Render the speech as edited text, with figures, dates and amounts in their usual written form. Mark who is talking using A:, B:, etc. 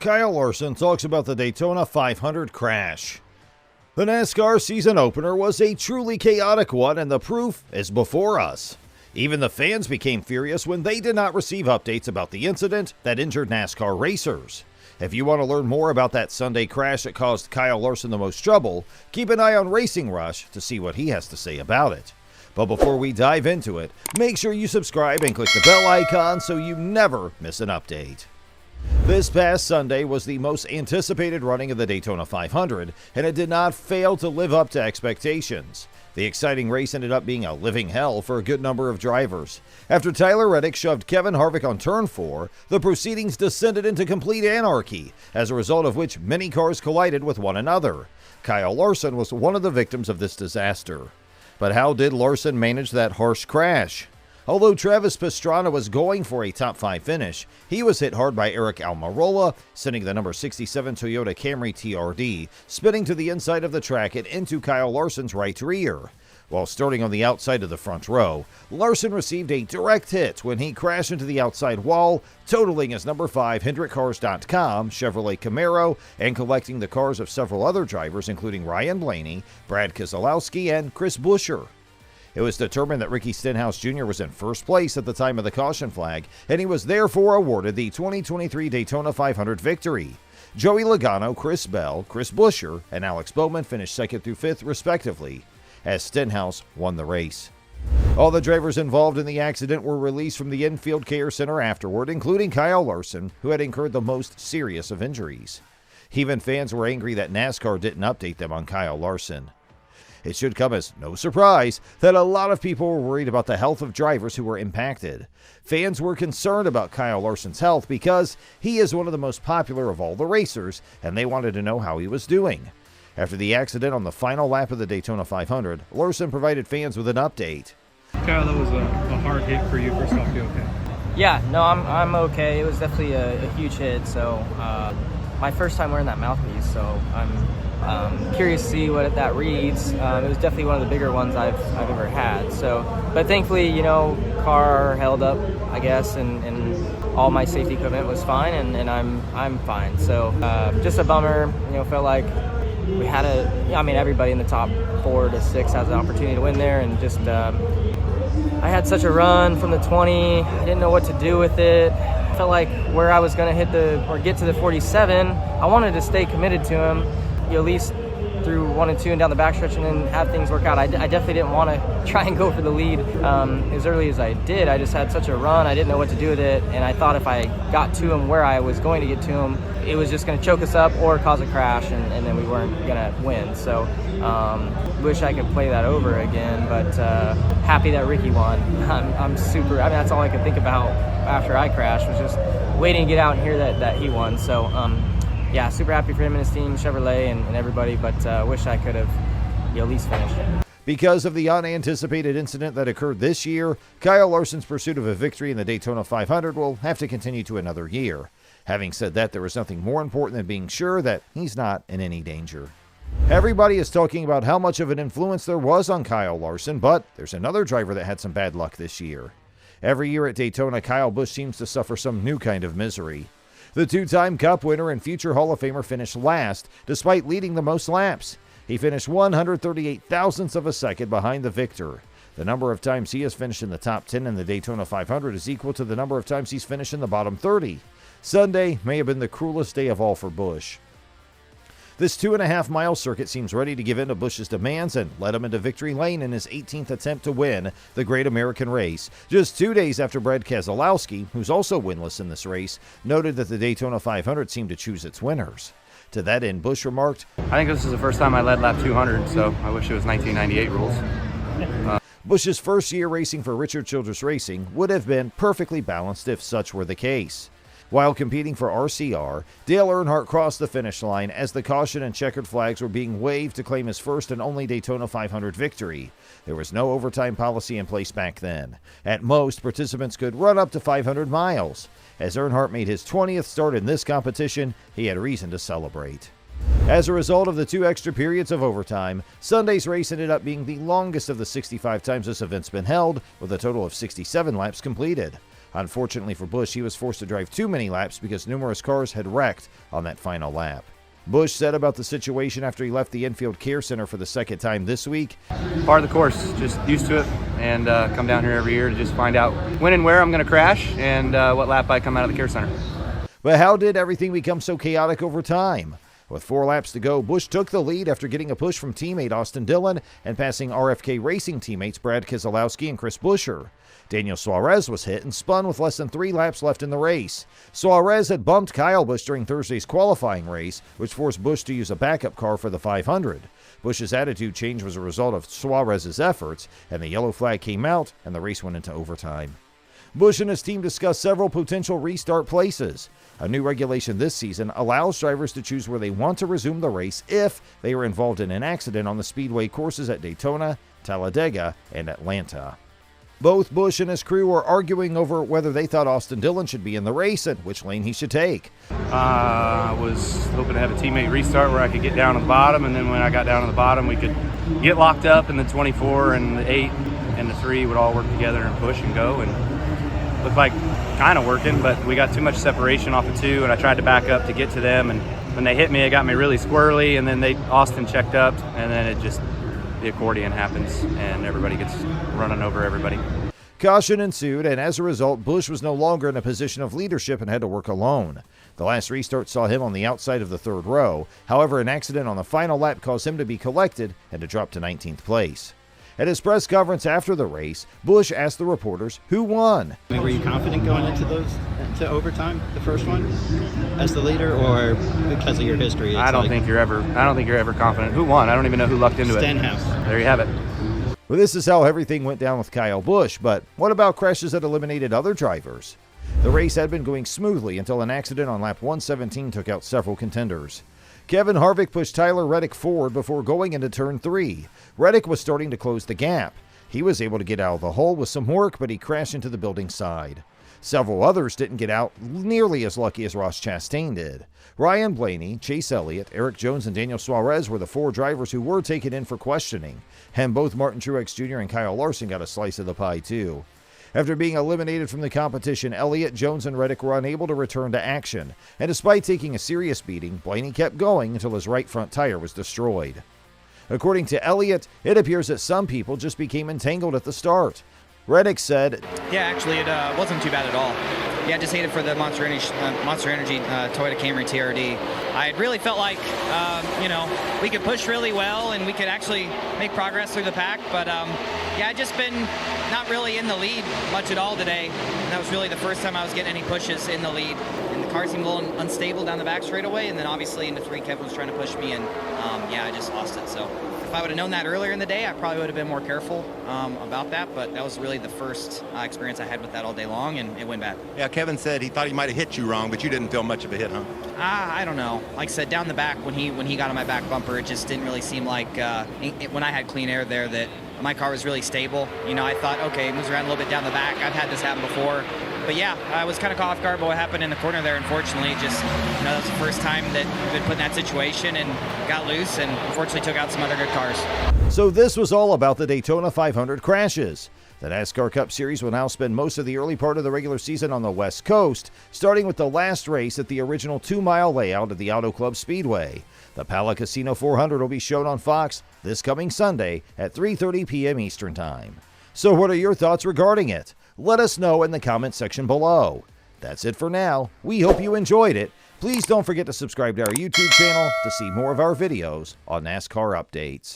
A: Kyle Larson talks about the Daytona 500 crash. The NASCAR season opener was a truly chaotic one, and the proof is before us. Even the fans became furious when they did not receive updates about the incident that injured NASCAR racers. If you want to learn more about that Sunday crash that caused Kyle Larson the most trouble, keep an eye on Racing Rush to see what he has to say about it. But before we dive into it, make sure you subscribe and click the bell icon so you never miss an update. This past Sunday was the most anticipated running of the Daytona 500, and it did not fail to live up to expectations. The exciting race ended up being a living hell for a good number of drivers. After Tyler Reddick shoved Kevin Harvick on turn 4, the proceedings descended into complete anarchy, as a result of which many cars collided with one another. Kyle Larson was one of the victims of this disaster. But how did Larson manage that harsh crash? Although Travis Pastrana was going for a top 5 finish, he was hit hard by Eric Almirola, sending the number 67 Toyota Camry TRD spinning to the inside of the track and into Kyle Larson's right rear. While starting on the outside of the front row, Larson received a direct hit when he crashed into the outside wall, totaling his number 5 HendrickCars.com Chevrolet Camaro and collecting the cars of several other drivers, including Ryan Blaney, Brad Keselowski, and Chris Buescher. It was determined that Ricky Stenhouse Jr. was in first place at the time of the caution flag, and he was therefore awarded the 2023 Daytona 500 victory. Joey Logano, Chris Bell, Chris Buescher, and Alex Bowman finished 2nd through 5th respectively, as Stenhouse won the race. All the drivers involved in the accident were released from the infield care center afterward, including Kyle Larson, who had incurred the most serious of injuries. Even fans were angry that NASCAR didn't update them on Kyle Larson. It should come as no surprise that a lot of people were worried about the health of drivers who were impacted. Fans were concerned about Kyle Larson's health because he is one of the most popular of all the racers, and they wanted to know how he was doing. After the accident on the final lap of the Daytona 500, Larson provided fans with an update.
B: Kyle, that was a hard hit for you. First off, you okay?
C: Yeah, no, I'm okay. It was definitely a huge hit. So my first time wearing that mouthpiece, so I'm curious to see what that reads. It was definitely one of the bigger ones I've ever had. So, but thankfully, car held up, I guess, and all my safety equipment was fine, and I'm fine. So, just a bummer. Felt like we had everybody in the top 4 to 6 has an opportunity to win there, and just I had such a run from the 20. I didn't know what to do with it. I felt like where I was going to get to the 47, I wanted to stay committed to him. At least through 1 and 2 and down the backstretch, and then have things work out. I definitely didn't want to try and go for the lead as early as I did. I just had such a run. I didn't know what to do with it, and I thought if I got to him where I was going to get to him, it was just going to choke us up or cause a crash, and then we weren't going to win. So wish I could play that over again, but happy that Ricky won. I'm super. That's all I could think about after I crashed, was just waiting to get out and hear that he won. So yeah, super happy for him and his team, Chevrolet and everybody, but wish I could have at least finished.
A: Because of the unanticipated incident that occurred this year, Kyle Larson's pursuit of a victory in the Daytona 500 will have to continue to another year. Having said that, there is nothing more important than being sure that he's not in any danger. Everybody is talking about how much of an influence there was on Kyle Larson, but there's another driver that had some bad luck this year. Every year at Daytona, Kyle Busch seems to suffer some new kind of misery. The 2-time Cup winner and future Hall of Famer finished last, despite leading the most laps. He finished 138 thousandths of a second behind the victor. The number of times he has finished in the top 10 in the Daytona 500 is equal to the number of times he's finished in the bottom 30. Sunday may have been the cruelest day of all for Busch. This 2.5-mile circuit seems ready to give in to Busch's demands and let him into victory lane in his 18th attempt to win the Great American Race, just 2 days after Brad Keselowski, who's also winless in this race, noted that the Daytona 500 seemed to choose its winners. To that end, Busch remarked,
D: "I think this is the first time I led lap 200, so I wish it was 1998 rules."
A: Busch's first year racing for Richard Childress Racing would have been perfectly balanced if such were the case. While competing for RCR, Dale Earnhardt crossed the finish line as the caution and checkered flags were being waved to claim his first and only Daytona 500 victory. There was no overtime policy in place back then. At most, participants could run up to 500 miles. As Earnhardt made his 20th start in this competition, he had reason to celebrate. As a result of the 2 extra periods of overtime, Sunday's race ended up being the longest of the 65 times this event's been held, with a total of 67 laps completed. Unfortunately for Busch, he was forced to drive too many laps because numerous cars had wrecked on that final lap. Busch said about the situation after he left the infield care center for the second time this week.
D: Part of the course, just used to it, and come down here every year to just find out when and where I'm going to crash and what lap I come out of the care center.
A: But how did everything become so chaotic over time? With 4 laps to go, Busch took the lead after getting a push from teammate Austin Dillon and passing RFK Racing teammates Brad Keselowski and Chris Buescher. Daniel Suarez was hit and spun with less than 3 laps left in the race. Suarez had bumped Kyle Busch during Thursday's qualifying race, which forced Busch to use a backup car for the 500. Busch's attitude change was a result of Suarez's efforts, and the yellow flag came out and the race went into overtime. Busch and his team discussed several potential restart places. A new regulation this season allows drivers to choose where they want to resume the race if they were involved in an accident on the speedway courses at Daytona, Talladega, and Atlanta. Both Busch and his crew were arguing over whether they thought Austin Dillon should be in the race and which lane he should take.
D: I was hoping to have a teammate restart where I could get down to the bottom, and then when I got down to the bottom, we could get locked up, and the 24 and the 8 and the 3 would all work together and push and go, and looked like kind of working, but we got too much separation off the 2, and I tried to back up to get to them, and when they hit me, it got me really squirrely, and then Austin checked up, and then the accordion happens, and everybody gets running over everybody.
A: Caution ensued, and as a result, Busch was no longer in a position of leadership and had to work alone. The last restart saw him on the outside of the 3rd row. However, an accident on the final lap caused him to be collected and to drop to 19th place. At his press conference after the race, Busch asked the reporters who won.
E: Were you confident going into overtime, the first one, as the leader, or because of your history?
D: I don't think you're ever confident. Who won? I don't even know who lucked into it.
E: Stenhouse.
D: There you have it.
A: Well, this is how everything went down with Kyle Busch, but what about crashes that eliminated other drivers? The race had been going smoothly until an accident on lap 117 took out several contenders. Kevin Harvick pushed Tyler Reddick forward before going into turn 3. Reddick was starting to close the gap. He was able to get out of the hole with some work, but he crashed into the building side. Several others didn't get out nearly as lucky as Ross Chastain did. Ryan Blaney, Chase Elliott, Eric Jones, and Daniel Suarez were the 4 drivers who were taken in for questioning, and both Martin Truex Jr. and Kyle Larson got a slice of the pie too. After being eliminated from the competition, Elliott, Jones, and Reddick were unable to return to action, and despite taking a serious beating, Blaney kept going until his right front tire was destroyed. According to Elliott, it appears that some people just became entangled at the start. Reddick said,
F: "Yeah, actually, it wasn't too bad at all. Yeah, just hated for the Monster Energy Toyota Camry TRD. I really felt like, we could push really well and we could actually make progress through the pack. But yeah, I'd just been not really in the lead much at all today. And that was really the first time I was getting any pushes in the lead. And the car seemed a little unstable down the back straightaway. And then obviously into 3, Kevin was trying to push me, and I just lost it. So if I would have known that earlier in the day, I probably would have been more careful about that. But that was really the first experience I had with that all day long, and it went bad."
G: Yeah, Kevin said he thought he might have hit you wrong, but you didn't feel much of a hit, huh?
F: I don't know. Like I said, down the back when he got on my back bumper, it just didn't really seem like when I had clean air there that my car was really stable. I thought, okay, it moves around a little bit down the back. I've had this happen before. But yeah, I was kind of caught off guard by what happened in the corner there, unfortunately. Just, that was the first time that we've been put in that situation and got loose and unfortunately took out some other good cars.
A: So this was all about the Daytona 500 crashes. The NASCAR Cup Series will now spend most of the early part of the regular season on the West Coast, starting with the last race at the original 2-mile layout at the Auto Club Speedway. The Pala Casino 400 will be shown on Fox this coming Sunday at 3:30 p.m. Eastern Time. So what are your thoughts regarding it? Let us know in the comment section below. That's it for now. We hope you enjoyed it. Please don't forget to subscribe to our YouTube channel to see more of our videos on NASCAR updates.